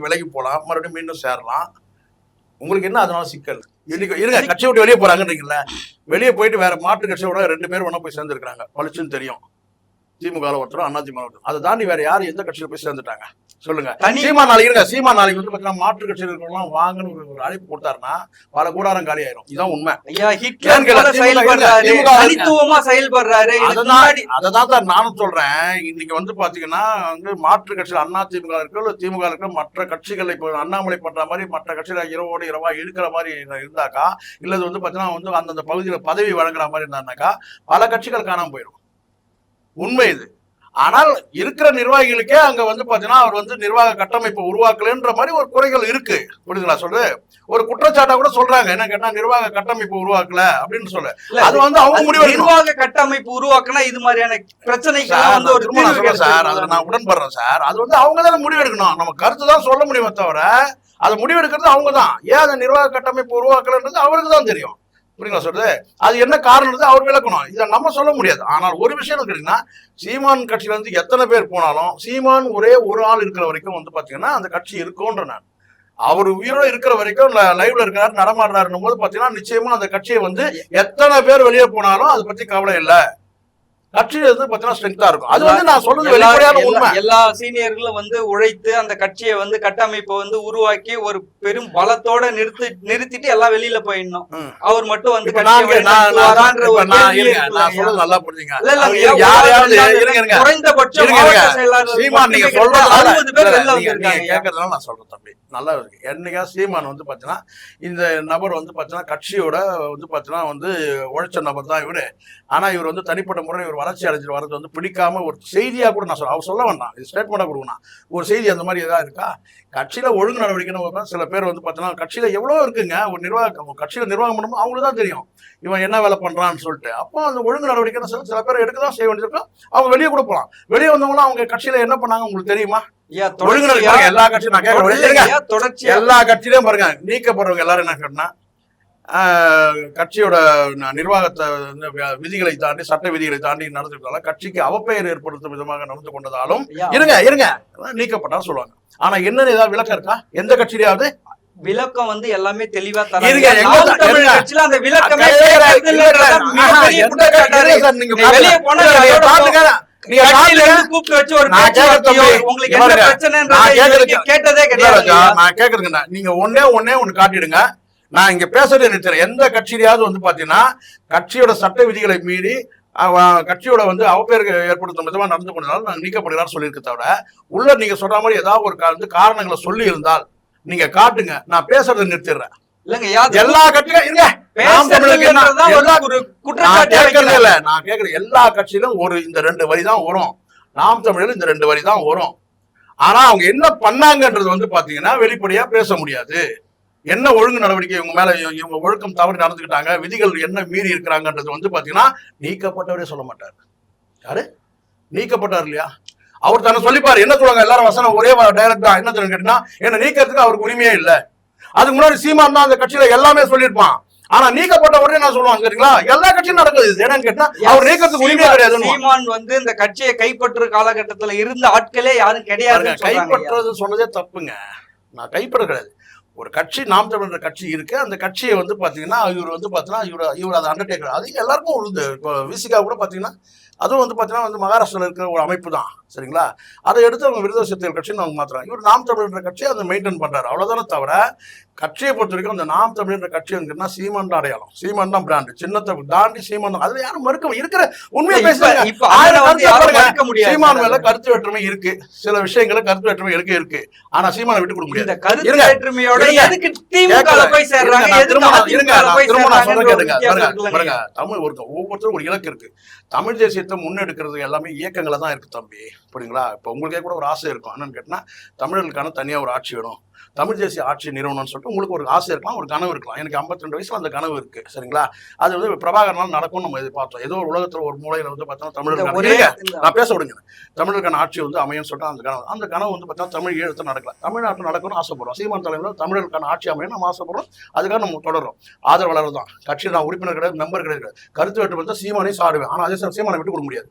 விலகி போலாம், மறுபடியும் மீண்டும் சேரலாம். உங்களுக்கு என்ன அதனால சிக்கல்? இருங்க, கட்சி விட்டு வெளியே போறாங்கன்றீங்கல்ல, வெளியே போயிட்டு வேற மாற்று கட்சியோட 2 பேர் வேணா போய் சேர்ந்துருக்காங்க, பளிச்சுன்னு தெரியும். திமுக ஒருத்தரும் அதிமுக ஒருத்தரும். அதை தாண்டி வேற யாரும் எந்த கட்சியில போய் சேர்ந்துட்டாங்க சொல்லுங்க? தனி- சீமா நாளைக்கு வந்து பாத்தீங்கன்னா மாற்று கட்சியில் இருக்கிறவங்க வாங்கன்னு ஒரு அழைப்பு கொடுத்தாருன்னா பல கூடாரம் காலி ஆயிரும். இதுதான் உண்மை. ஐயா, ஹிட்லர் போல செயல்படுறாரு, திமுக தனித்துவமா செயல்படுறாரு. இதுக்கு முன்னாடி அததான் சார் நானும் சொல்றேன். இன்னைக்கு வந்து பாத்தீங்கன்னா வந்து மாற்று கட்சியில் அண்ணா திமுக இருக்கு, திமுக இருக்கு, மற்ற கட்சிகள் இப்போ அண்ணாமலை பண்ற மாதிரி மற்ற கட்சியில இரவோடு இரவா இழுக்கிற மாதிரி இருந்தாக்கா, இல்லது வந்து பாத்தீங்கன்னா வந்து அந்தந்த பகுதியில பதவி வழங்குற மாதிரி இருந்தாருனாக்கா பல கட்சிகள் காணாம போயிடும். உண்மை இது. ஆனால் இருக்கிற நிர்வாகிகளுக்கே அங்க வந்து பாத்தீங்கன்னா அவர் வந்து நிர்வாக கட்டமைப்பு உருவாக்கலன்ற மாதிரி ஒரு குறைகள் இருக்கு. புரியுதுங்களா? சொல்லு ஒரு குற்றச்சாட்டா கூட சொல்றாங்க. என்ன கேட்டா நிர்வாக கட்டமைப்பு உருவாக்கல அப்படின்னு சொல்லு. அது வந்து அவங்க முடிவு. நிர்வாக கட்டமைப்பு உருவாக்குனா இது மாதிரியான பிரச்சனைகள் வந்து ஒரு சார், அதை நான் உடன்படுறேன் சார். அது வந்து அவங்க தானே முடிவு எடுக்கணும். நம்ம கருத்து தான் சொல்ல முடியுமே தவிர அதை முடிவு எடுக்கிறது அவங்க தான். ஏன் அந்த நிர்வாக கட்டமைப்பு உருவாக்கலன்றது அவருக்கு தான் தெரியும். புரியுங்களா சொல்றது? அது என்ன காரணம் அவர் விளக்கணும். இதை நம்ம சொல்ல முடியாது. ஆனால் ஒரு விஷயம் கேட்டீங்கன்னா, சீமான் கட்சியில இருந்து எத்தனை பேர் போனாலும் சீமான் ஒரே ஒரு ஆள் இருக்கிற வரைக்கும் வந்து பாத்தீங்கன்னா அந்த கட்சி இருக்கும்ன்ற நான். அவர் உயிரோட இருக்கிற வரைக்கும் லைவ்ல இருக்கிறாரு, நடமாடுறாருன்னும் போது பாத்தீங்கன்னா நிச்சயமா அந்த கட்சியை வந்து எத்தனை பேர் வெளியே போனாலும் அதை பத்தி கவலை இல்லை. கட்சி வந்து பாத்தீங்கன்னா ஸ்ட்ரென்த்தா இருக்கும். அது வந்து நான் சொல்றது வெளிப்படையான உண்மை. எல்லா சீனியர்களும் வந்து உழைத்து அந்த கட்சியை வந்து கட்டமைப்பை வந்து உருவாக்கி ஒரு பெரும் பலத்தோட நிறுத்திட்டு எல்லாம் வெளியில போயிடணும். அவர் மட்டும் வந்து நல்லா புரிஞ்சுங்க. குறைந்தபட்சம் கேட்கறதுனால நான் சொல்றேன் தம்பி, நல்லா இருக்கு. என்னைக்கா சீமான் வந்து பாத்தீங்கன்னா இந்த நபர் வந்து பாத்தீங்கன்னா கட்சியோட வந்து பாத்தீங்கன்னா வந்து உழைச்ச நபர் தான் இவரு. ஆனா இவர் வந்து தனிப்பட்ட முறை இவர் வளர்ச்சி அடைஞ்சிட்டு வர்றது வந்து பிடிக்காம ஒரு செய்தியா கூட நான் சொல்ல அவர் சொல்ல வேண்டாம், இது ஸ்டேட்மெண்டா கொடுக்கணும். ஒரு செய்தி அந்த மாதிரி ஏதாவது இருக்கா? கட்சியில ஒழுங்கு நடவடிக்கைன்னு சில பேர் வந்து பாத்தீங்கன்னா கட்சியில எவ்வளவு இருக்குங்க. ஒரு நிர்வாகம் கட்சியில நிர்வாகம் பண்ணும்போது அவங்களுக்கு தான் தெரியும் இவன் என்ன வேலை பண்றான்னு சொல்லிட்டு. அப்போ அந்த ஒழுங்கு நடவடிக்கைன்னு சில பேர் எடுக்கதான் செய்ய வேண்டியிருக்கும். அவங்க வெளியே கூட போகலாம். வெளியே வந்தவங்களும் அவங்க கட்சியில என்ன பண்ணாங்க உங்களுக்கு தெரியுமா? எல்லா கட்சியும் நான் கேட்கறேன், எல்லா கட்சியிலையும் பாருங்க நீக்கப்படுறவங்க எல்லாரும் என்ன கேட்டா கட்சியோட நிர்வாகத்தை விதிகளை தாண்டி சட்ட விதிகளை தாண்டி நடந்துட்டாலும் கட்சிக்கு அவப்பெயர் ஏற்படுத்தும் விதமாக நடந்து கொண்டதாலும் இருங்க நீக்கப்பட்டா சொல்லுவாங்க. ஆனா என்னன்னு ஏதாவது விளக்கம் இருக்கா எந்த கட்சியிலாவது? விளக்கம் வந்து எல்லாமே தெளிவா நீங்க ஒன்னே காட்டிடுங்க. நான் இங்க பேசுறது நினைச்சேன். எந்த கட்சியிலாவது வந்து பாத்தீங்கன்னா கட்சியோட சட்ட விதிகளை மீறி கட்சியோட வந்து அவப்பெயருக்கு ஏற்படுத்தும் விதமா நடந்து கொண்டதால் நான் நீக்கப்படுகிறார் சொல்லியிருக்க தவிர உள்ள நீங்க சொல்ற மாதிரி ஏதாவது ஒரு காரணங்களை சொல்லி இருந்தால் நீங்க காட்டுங்க, நான் பேசுறதை நிறுத்திடுறேன். எல்லா கட்சியும் நான் கேட்கிறேன், எல்லா கட்சியிலும் ஒரு இந்த 2 வரி தான் வரும். நாம் தமிழர் இந்த 2 வரி தான் வரும். ஆனா அவங்க என்ன பண்ணாங்கன்றது வந்து பாத்தீங்கன்னா வெளிப்படையா பேச முடியாது. என்ன ஒழுங்கு நடவடிக்கை இவங்க மேல இவங்க ஒழுக்கம் தவறி நடந்துக்கிட்டாங்க, விதிகள் என்ன மீறி இருக்கிறாங்கன்றது வந்து பாத்தீங்கன்னா நீக்கப்பட்டவரே சொல்ல மாட்டாரு. யாரு நீக்கப்பட்டார் இல்லையா? அவர் தானே சொல்லிப்பாரு. என்ன சொல்லுவாங்க எல்லாரும் வசனம் ஒரே டைரக்ட் தான். என்ன கேட்டீங்கன்னா என்ன நீக்கிறதுக்கு அவருக்கு உரிமையே இல்லை. அதுக்கு முன்னாடி சீமான் தான் அந்த கட்சியில எல்லாமே சொல்லியிருப்பான். ஆனா நீக்கப்பட்ட உடனே நான் சொல்லுவாங்க சரிங்களா, எல்லா கட்சியும் நடக்குது. என்னன்னு கேட்டா அவர் நீக்கிறதுக்கு உரிமையே கிடையாது. சீமான் வந்து இந்த கட்சியை கைப்பற்ற காலகட்டத்துல இருந்த ஆட்களே யாரும் கிடையாது. கைப்பற்றுறது சொன்னதே தப்புங்க. நான் கைப்பற்ற கிடையாது. ஒரு கட்சி நாம் தமிழர் கட்சி இருக்கு. அந்த கட்சியை வந்து பாத்தீங்கன்னா இவர் வந்து பாத்தீங்கன்னா இவர் அதை அண்டர்டேக்கர். அது எல்லாருக்கும் உழுது. இப்போ விசிகா கூட பாத்தீங்கன்னா அதுவும் வந்து பாத்தீங்கன்னா வந்து மகாராஷ்டிரால இருக்கிற ஒரு அமைப்பு தான் சரிங்களா. அதை எடுத்து அவங்க விடுதலை சிறுத்தைகள் கட்சின்னு அவங்க மாத்துறாங்க. இவர் நாம் தமிழர் கட்சியை அதை மெயின்டைன் பண்றாரு. அவ்வளவுதானே தவிர கட்சியை பொறுத்த வரைக்கும் அந்த நாம் தமிழர் கட்சி வந்துன்னா சீமான் தான் அடையாளம், சீமான் தான் பிராண்ட். சின்னத்தை தாண்டி சீமான் தான். அதுல யாரும் மறுக்க இருக்கிற உண்மையை பேசுறாங்க. சீமான் மேல கருத்து வேற்றுமை இருக்கு, சில விஷயங்கள கருத்து வேற்றுமை இருக்கு. ஆனா சீமானை விட்டு கொடுக்க முடியாது. தமிழ் ஒவ்வொருத்தரும் ஒரு இலக்கு இருக்கு. தமிழ் தேசியத்தை முன்னெடுக்கிறது எல்லாமே இயக்கங்களை தான் இருக்கு தம்பி. புரியுங்களா? இப்ப உங்களுக்கே கூட ஒரு ஆசை இருக்கும். என்னன்னு கேட்டா தமிழர்களுக்கான தனியா ஒரு ஆட்சி வேணும், தமிழ் தேசிய ஆட்சி நிறுவனம்னு சொல்லிட்டு உங்களுக்கு ஒரு ஆசை இருக்கலாம், ஒரு கனவு இருக்கலாம். எனக்கு 52 வயசுல அந்த கனவு இருக்கு சரிங்களா. அது வந்து பிரபாகரனால் நடக்கும் நம்ம எதிர்பார்த்தோம். ஏதோ ஒரு உலகத்துல ஒரு மூலையில வந்து பார்த்தோம்னா தமிழர்களுக்கான நான் பேச விடுங்க தமிழருக்கான ஆட்சி வந்து அமையும் சொல்லிட்டு அந்த கனவு வந்து பார்த்தா தமிழ் ஈழத்தில் நடக்கல. தமிழ்நாட்டில் நடக்கணும்னு ஆசைப்படுறோம். சீமான் தலைவர்கள் தமிழர்களுக்கான ஆட்சி அமையும் நம்ம ஆசைப்படுறோம். அதுக்காக நம்ம தொடரும். ஆதரவாளர் தான். கட்சியில் நான் உறுப்பினர் கிடையாது, மெம்பர் கிடையாது. கருத்து வேற்றுமை தான் சீமானே சாடுவேன். ஆனால் அதே சீமானை விட்டு கொடுக்க முடியாது,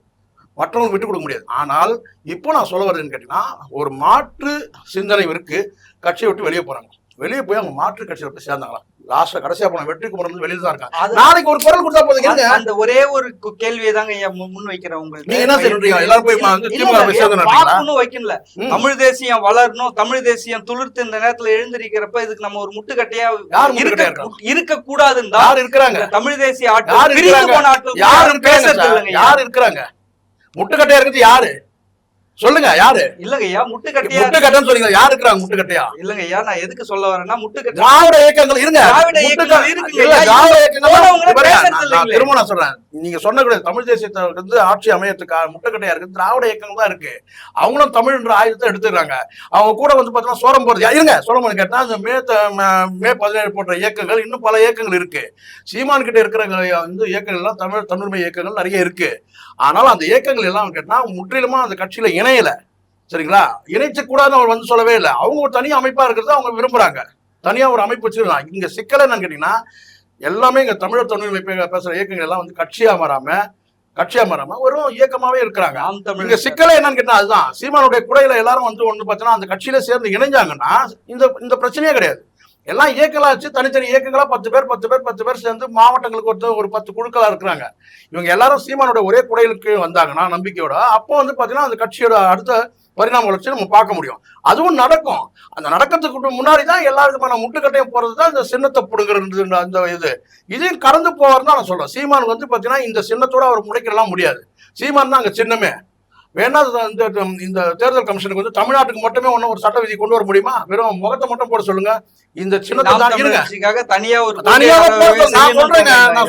மற்றவங்க விட்டு கொடுக்க முடியாது. ஆனால் இப்போ நான் சொல்ல வருதுன்னு கேட்டீங்கன்னா ஒரு மாற்று சிந்தனை இருக்கு. கட்சியை விட்டு வெளியே போறாங்க. வெளியே போய் அவங்க மாற்று கட்சியில போய் சேர்ந்தாங்களா? லாஸ்ட்ல கடைசியா போன வெற்றி குமரன் வெளியில தான் இருக்காங்க. நாளைக்கு ஒரு குரல் கொடுத்தா போதுங்க. அந்த ஒரே ஒரு கேள்வியை தாங்க முன் வைக்கிறேன் உங்களுக்கு. நீங்க என்ன சொல்றீங்க? எல்லாரும் போய் வைக்கல. தமிழ் தேசியம் வளரணும், தமிழ் தேசியம் துளிர்த்து இந்த நேரத்துல எழுந்திருக்கிறப்ப இதுக்கு நம்ம ஒரு முட்டுக்கட்டையா இருக்க கூடாதுன்னு தான் யார் இருக்கிறாங்க? தமிழ் தேசிய ஆட்கள் யார் இருக்கிறாங்க? முட்டுக்கட்டையா இருக்குது யாரு சொல்லுங்க? யாரு இல்லங்கய்யா முட்டுக்கட்டைன்னு சொல்றீங்க? யாரு இருக்கிறாங்க முட்டுக்கட்டையா? இல்லங்கய்யா, நான் எதுக்கு சொல்ல வரேன்னா முட்டுக்கட்டை திராவிட இயக்கங்கள் இருங்க. திரும்ப நான் சொல்றேன், நீங்க சொன்ன கூட தமிழ் தேசியத்தை வந்து ஆட்சி அமையத்துக்கு முட்டுக்கட்டையா இருக்கு திராவிட இயக்கங்கள் தான் இருக்கு. அவங்களும் தமிழ் என்ற ஆயுதத்தை எடுத்துக்கிறாங்க. அவங்க கூட வந்து பாத்தீங்கன்னா சோரம் போறது இருங்க. சோழமன் கேட்டா அந்த மே 17 போன்ற இயக்கங்கள் இன்னும் பல இயக்கங்கள் இருக்கு. சீமான் கிட்ட இருக்கிற வந்து இயக்கங்கள் எல்லாம் தமிழ் தன்னுரிமை இயக்கங்கள் நிறைய இருக்கு. ஆனால் அந்த இயக்கங்கள் எல்லாம் கேட்டா முற்றிலுமா அந்த கட்சியில இணையல. சரிங்களா? இணைச்ச கூடாதுன்னு அவர் வந்து சொல்லவே இல்லை. அவங்க ஒரு தனி அமைப்பா இருக்கிறது அவங்க விரும்புறாங்க. தனியா ஒரு அமைப்பு வச்சிருக்காங்க. இங்க சிக்கல் என்னன்னு கேட்டீங்கன்னா, எல்லாமே இங்க தமிழர் தன்னுரிமை பேசுற இயக்கங்கள் எல்லாம் வந்து கட்சியா மாறாம ஒரு இயக்கமாவே இருக்கிறாங்க. இங்க சிக்கலை என்னன்னு கேட்டா அதுதான். சீமானுடைய குடையில எல்லாரும் வந்து ஒண்ணு பார்த்தீங்கன்னா அந்த கட்சியில சேர்ந்து இணைஞ்சாங்கன்னா இந்த பிரச்சனையே கிடையாது. எல்லாம் இயக்கங்களா வச்சு தனித்தனி இயக்கங்களா 10 பேர் சேர்ந்து மாவட்டங்களுக்கு ஒரு 10 குழுக்களா இருக்கிறாங்க. இவங்க எல்லாரும் சீமானோட ஒரே குடையிலுக்கு வந்தாங்கன்னா நம்பிக்கையோட, அப்போ வந்து பாத்தீங்கன்னா அந்த கட்சியோட அடுத்த பரிணாம வளர்ச்சி நம்ம பார்க்க முடியும். அதுவும் நடக்கும். அந்த நடக்கிறதுக்கு முன்னாடிதான் எல்லா விதமான முட்டுக்கட்டையும் போறதுதான் இந்த சின்னத்தை புடுங்கிறது. அந்த இதையும் கடந்து போவார் தான் நான் சொல்றேன். சீமான் வந்து பாத்தீங்கன்னா இந்த சின்னத்தோட அவர் முடைக்கலாம் முடியாது. சீமான் தான் அங்க சின்னமே. வேணா இந்த தேர்தல் கமிஷனுக்கு வந்து தமிழ்நாட்டுக்கு மட்டுமே ஒரு சட்ட விதி கொண்டு வர முடியுமா? வெறும் முகத்தை மட்டும் போட சொல்லுங்க. இந்த சின்னத்தை தனியா நான்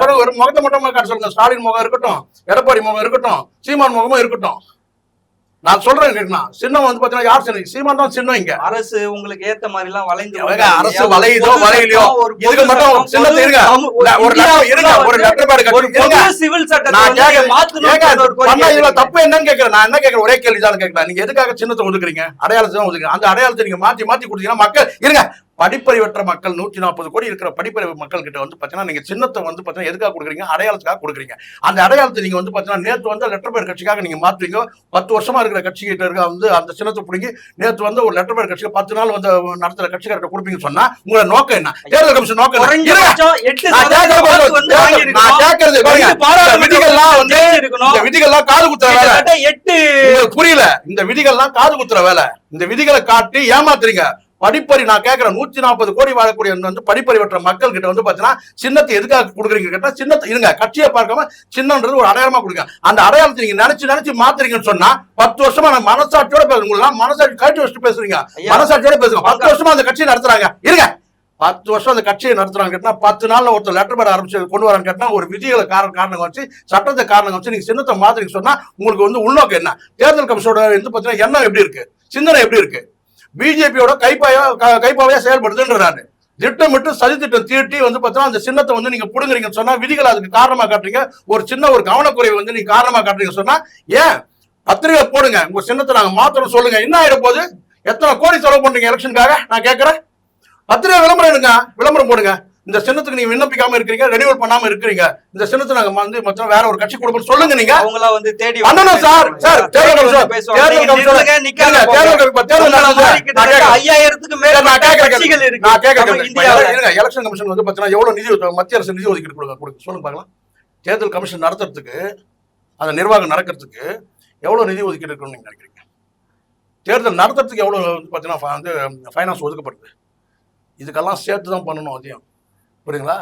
சொல்றேன், ஒரு முகத்தை மட்டும் காட்ட சொல்லுங்க. ஸ்டாலின் முகம் இருக்கட்டும், எடப்பாடி முகம் இருக்கட்டும், சீமான் முகமும் இருக்கட்டும். நான் சொல்றேன் சின்னம் வந்து பாத்தீங்கன்னா யார் சின்னம்? சீமான் தான் சின்னம். இங்க அரசு உங்களுக்கு ஏத்த மாதிரி எல்லாம் வளைந்து அரசு வளையுதோ வளையலையோ இதுக்கு மட்டும் சின்னத்தை இருங்க. ஒரு லெட்டர் பேட் கட்டி சிவில் சட்டத்தை தப்பு என்னன்னு கேட்கிறேன். நான் என்ன கேட்கிறேன்? ஒரே கேள்விதான் கேட்கிறேன். நீங்க எதுக்காக சின்னத்தை ஒதுக்குறீங்க? அடையாளத்தை தான் ஒதுக்குறீங்க. அந்த அடையாளத்தை நீங்க மாத்தி கொடுத்தீங்கன்னா மக்கள் இருங்க. படிப்பறிவற்ற மக்கள் 140 கோடி இருக்கிற படிப்பறிவு மக்கள் கிட்ட வந்து பாத்தீங்கன்னா நீங்க சின்னத்தை வந்து பாத்தீங்கன்னா எதுக்காக கொடுக்குறீங்க? அடையாளத்துக்காக கொடுக்குறீங்க. அந்த அடையாளத்தை நீங்க வந்து பாத்தீங்கன்னா நேற்று வந்து லெட்டர் பேர் கட்சிக்காக நீங்க மாத்துவீங்க. 10 வருஷமா இருக்கிற கட்சி கிட்ட இருக்க வந்து அந்த சின்னத்தை பிடிங்கி நேற்று வந்து ஒரு லெட்டர் பேர் கட்சிக்கு 10 நாள் வந்து நடத்துற கட்சிக்காரர்கிட்ட கொடுப்பீங்கன்னு சொன்னா உங்களோட நோக்கம் என்ன? தேர்தல் கமிஷன் நோக்கம் விதிகள்லாம் காது குத்துற வேலை. புரியல? இந்த விதிகள்லாம் காது குத்துற வேலை. இந்த விதிகளை காட்டி ஏமாத்துறீங்க. படிப்பறி நான் கேட்கிறேன். 140 கோடி வாழக்கூடிய வந்து படிப்பறிவற்ற மக்கள் கிட்ட வந்து பாத்தீங்கன்னா சின்னத்தை எதுக்காக கொடுக்குறீங்க கேட்டா, சின்னத்தை இருங்க கட்சியை பார்க்காம சின்னன்றது ஒரு அடையாளமா கொடுங்க. அந்த அடையாளத்தை நீங்க நினைச்சு மாத்துறீங்கன்னு சொன்னா 10 வருஷமா நான் மனசாட்சியோட பேசுறீங்களா? மனசாட்சி கட்சி வச்சுட்டு பேசுறீங்க. மனசாட்சியோட பேசுங்க. 10 வருஷமா அந்த கட்சியை நடத்துறாங்க. இருங்க 10 வருஷம் அந்த கட்சியை நடத்துறாங்க கேட்டா 10 நாள்ல ஒருத்தர் லெட்டர் பேட் ஆரம்பிச்சு கொண்டு வரான்னு கேட்டா ஒரு விதிகளை காரணம் வச்சு சட்டத்தை காரணம் வச்சு நீங்க சின்னத்தை மாத்துறீங்க சொன்னா உங்களுக்கு வந்து உள்நோக்கம் என்ன? தேர்தல் கமிஷனோட வந்து பாத்தீங்கன்னா எண்ணம் எப்படி இருக்கு? சிந்தனை எப்படி இருக்கு? பிஜேபியோட கைப்பாவையா செயல்படுதுன்றாரு. திட்டமிட்டு சதி திட்டம் தீட்டி வந்து பாத்தீங்கன்னா அந்த சின்னத்தை வந்து நீங்க புடுங்குறீங்கன்னு சொன்னா விதிகளை அதுக்கு காரணமா காட்டுறீங்க. ஒரு சின்ன ஒரு கவனக்குறைவை வந்து நீங்க காரணமா காட்டுறீங்க சொன்னா ஏன் பத்திரிகை போடுங்க. உங்க சின்னத்தை நாங்க மாத்திரம் சொல்லுங்க. என்ன ஆயிட போது? எத்தனை கோடி செலவு பண்றீங்க எலெக்ஷனுக்காக? நான் கேட்கிறேன். பத்திரிகை விளம்பரம் எடுங்க, விளம்பரம் போடுங்க. இந்த சின்னத்துக்கு நீங்க விண்ணப்பிக்காம இருக்கீங்க, ரெனியூவல் பண்ணாம இருக்கீங்க. இந்த சின்னத்தை நாங்க வந்து மொத்தம் வேற ஒரு கட்சி கொடுப்போம் சொல்லுங்க. நீங்க அவங்களா வந்து தேடி பண்ணணும் சார். சார் தேர்தல் 5000க்கு மேல கட்சிகள் இருக்கு. நான் கேட்கிறேன் இந்தியாவுல எலெக்ஷன் கமிஷன் வந்து பாத்தீங்கன்னா எவ்வளவு நிதி மத்திய அரசு நிதி ஒதுக்கீடு கொடுங்க சொல்லுங்க பார்க்கலாம். தேர்தல் கமிஷன் நடத்துறதுக்கு அந்த நிர்வாகம் நடக்கிறதுக்கு எவ்வளவு நிதி ஒதுக்கீடு இருக்குன்னு நீங்க நினைக்கிறீங்க? தேர்தல் நடத்துறதுக்கு எவ்வளவு பாத்தீங்கன்னா வந்து ஃபைனான்ஸ் ஒதுக்கப்படுது? இதுக்கெல்லாம் சேர்த்து தான் பண்ணணும். அதையும் புரியுங்களா?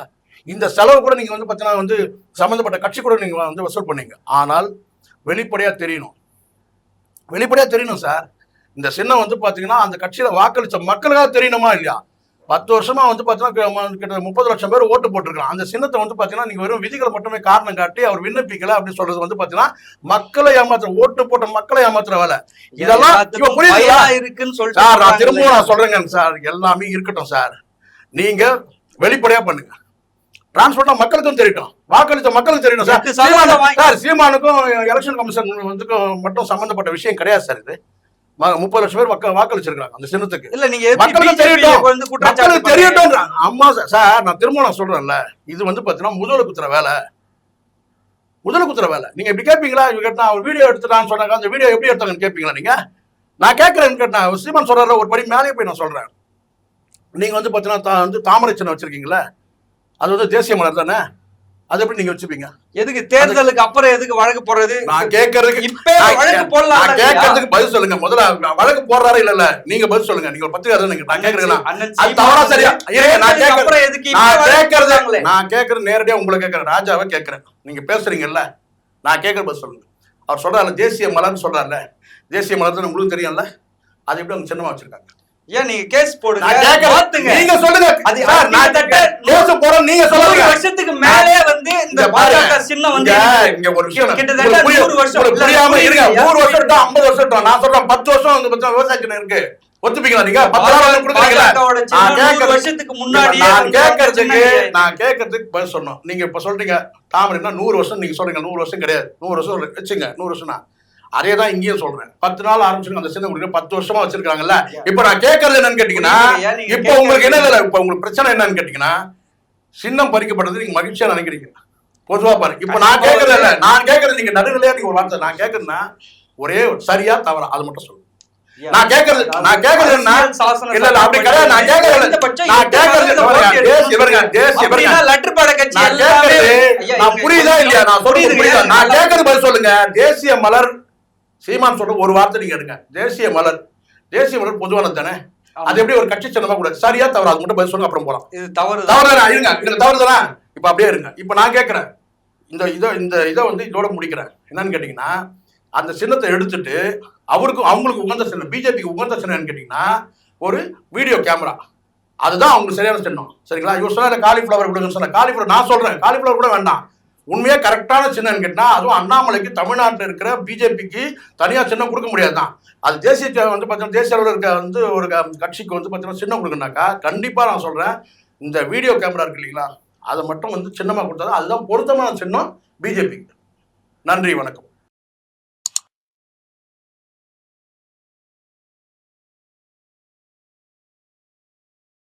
இந்த செலவு கூட நீங்க வந்து பாத்தீங்கன்னா வந்து சம்பந்தப்பட்ட கட்சி கூட நீங்க வந்து வசூல் பண்ணீங்க. ஆனால் வெளிப்படையா தெரியணும் சார். இந்த சின்னம் வந்து பாத்தீங்கன்னா அந்த கட்சியில வாக்களிச்ச மக்களுக்காக தெரியணுமா இல்லையா? 10 வருஷமா வந்து பாத்தீங்கன்னா கிட்ட 30 லட்சம் பேர் ஓட்டு போட்டிருக்காங்க. அந்த சின்னத்தை வந்து பாத்தீங்கன்னா நீங்க வெறும் விதிகளை மட்டுமே காரணம் காட்டி அவர் விண்ணப்பிக்கல அப்படின்னு சொல்றது வந்து பாத்தீங்கன்னா மக்களை ஏமாத்துற, ஓட்டு போட்ட மக்களை ஏமாத்துற வேலை. இதெல்லாம் இருக்குன்னு சார். நான் திரும்பவும் நான் சொல்றேங்க சார், எல்லாமே இருக்கட்டும் சார். நீங்க வெளிப்படையா பண்ணுங்க. டிரான்ஸ்போர்ட்னா மக்களுக்கும் தெரியட்டும், வாக்களித்த மக்களுக்கும் தெரியணும் சார். சீமானுக்கும் எலெக்ஷன் கமிஷன் வந்து மட்டும் சம்பந்தப்பட்ட விஷயம் கிடையாது சார். இது 30 லட்சம் பேர் வாக்களிச்சிருக்காங்க அந்த சின்னத்துக்கு. இல்ல நீங்க மக்களுக்கு தெரியட்டும். அம்மா சார் நான் திரும்ப சொல்றேன்ல, இது வந்து பாத்தீங்கன்னா முதல குத்துற வேலை. நீங்க இப்படி கேட்பீங்களா? இவங்க கேட்டா அவர் வீடியோ எடுத்துட்டான்னு சொன்னாங்க. அந்த வீடியோ எப்படி எடுத்தாங்கன்னு கேட்பீங்களா? நீங்க நான் கேட்கறேன்னு கேட்டேன். சீமான் சொல்ற ஒரு படி மேலே போய் நான் சொல்றேன். நீங்க வந்து பாத்தீங்கன்னா வந்து தாமரை சின்னம் வச்சிருக்கீங்களா? அது வந்து தேசிய மலர் தானே, அது எப்படி நீங்க வச்சுப்பீங்க? எதுக்கு தேர்தலுக்கு அப்புறம் எதுக்கு வழக்கு போடுறது? நான் கேட்கறதுக்கு இப்ப வழக்கு போடலாம். நான் கேட்கறதுக்கு பதில் சொல்லுங்க. முதல்ல வழக்கு போடுறாரு இல்ல நீங்க பதில் சொல்லுங்க. நீங்க ஒரு பத்திரிகை நீங்க நான் கேக்குறேன். அது தவறா சரியா? நான் கேட்கறது நேரடியா உங்களை கேட்கறேன், ராஜாவை கேட்கறேன். நீங்க பேசுறீங்கல்ல, நான் கேட்கற பதில் சொல்லுங்க. அவர் சொல்றாருல தேசிய மலர்னு சொல்றாருல, தேசிய மலர் தான் உங்களுக்கு தெரியும்ல, அது எப்படி அவங்க சின்னமா வச்சிருக்காங்க? ஏன் நீங்க கேஸ் போடுங்க, நீங்க சொல்லுங்க. சார் நான் கேஸ் போறேன், நீங்க சொல்லுங்க. வருஷத்துக்கு மேலே வந்து இந்த பாஜக சின்னம் வந்து இங்க ஒரு விஷயம் கிட்டத்தட்ட 100 வருஷம் புரியாம இருங்க. 100 வருஷம் 50 வருஷம் நான் சொல்றேன் 10 வருஷம் வந்து விவசாய சின்னம் இருக்கு. ஒத்துப்பீங்களா நீங்க? 10 வருஷம் கொடுக்குறீங்களா? வருஷத்துக்கு முன்னாடி நான் கேட்கறதுக்கு பதில் சொன்னோம். நீங்க இப்ப சொல்றீங்க தாமரைன்னா 100 வருஷம், நீங்க சொல்றீங்க 100 வருஷம் கிடையாது, 100 வருஷம் வச்சுங்க. 100 வருஷம்னா அதே தான் இங்கேயும் சொல்றேன். 10 நாள் ஆரம்பிச்சிருக்க அந்த சின்ன குடிக்க 10 வருஷமா வச்சிருக்காங்கல்ல. இப்ப நான் கேட்கறது என்னன்னு கேட்டீங்கன்னா, இப்ப உங்களுக்கு என்ன இல்ல, இப்ப உங்களுக்கு பிரச்சனை என்னன்னு கேட்டீங்கன்னா, சின்னம் பறிக்கப்பட்டது நீங்க மகிழ்ச்சியா நினைக்கிறீங்க. பொதுவா பாருங்க. இப்ப நான் கேட்கறது இல்ல, நான் கேட்கறது நீங்க நடுநிலையா நீங்க ஒரு வார்த்தை நான் கேட்கறதுன்னா ஒரே சரியா தவறா அது மட்டும் சொல்லுங்க. நான் கேட்கறது என்ன இல்ல இல்ல அப்படி கிடையாது. நான் புரியுதா இல்லையா? நான் சொல்றது புரியுதா? நான் கேட்கறது பதில் சொல்லுங்க. தேசிய மலர் சீமான் சொல்ற ஒரு வார்த்தை நீங்க எடுங்க. தேசிய மலர் பொதுவானது தானே, அது எப்படி ஒரு கட்சி சின்னமா கூட சரியா தவறு அது மட்டும் பதில் சொல்லுங்க, அப்புறம் போலாம். இது தவறு இருங்க, இதுல தவறு தானே. இப்ப அப்படியே இருங்க. இப்ப நான் கேட்கிறேன், இதை வந்து இதோட முடிக்கிறேன். என்னன்னு கேட்டீங்கன்னா, அந்த சின்னத்தை எடுத்துட்டு அவங்களுக்கு உகந்த சின்னம், பிஜேபிக்கு உகந்த சின்னம் கேட்டீங்கன்னா ஒரு வீடியோ கேமரா, அதுதான் அவங்களுக்கு சரியான சின்னம். சரிங்களா? இவர் சொன்ன காலிஃபிளவர் கொடுங்க சொன்ன காலிஃபிளவர், நான் சொல்றேன் காலிஃபிளவர் கூட வேண்டாம். உண்மையா கரெக்டான சின்னம் கேட்டா அதுவும் அண்ணாமலைக்கு தமிழ்நாட்டில் இருக்கிற பிஜேபிக்கு தனியா சின்னம் கொடுக்க முடியாதுதான். அது தேசிய வந்து பார்த்தீங்கன்னா தேசிய அளவில் இருக்க வந்து ஒரு கட்சிக்கு வந்து பார்த்தீங்கன்னா சின்னம் கொடுக்கணும்னாக்கா கண்டிப்பா நான் சொல்றேன் இந்த வீடியோ கேமரா இருக்கு இல்லைங்களா, அதை மட்டும் வந்து சின்னமா கொடுத்தா அதுதான் பொருத்தமான சின்னம் பிஜேபிக்கு. நன்றி, வணக்கம்.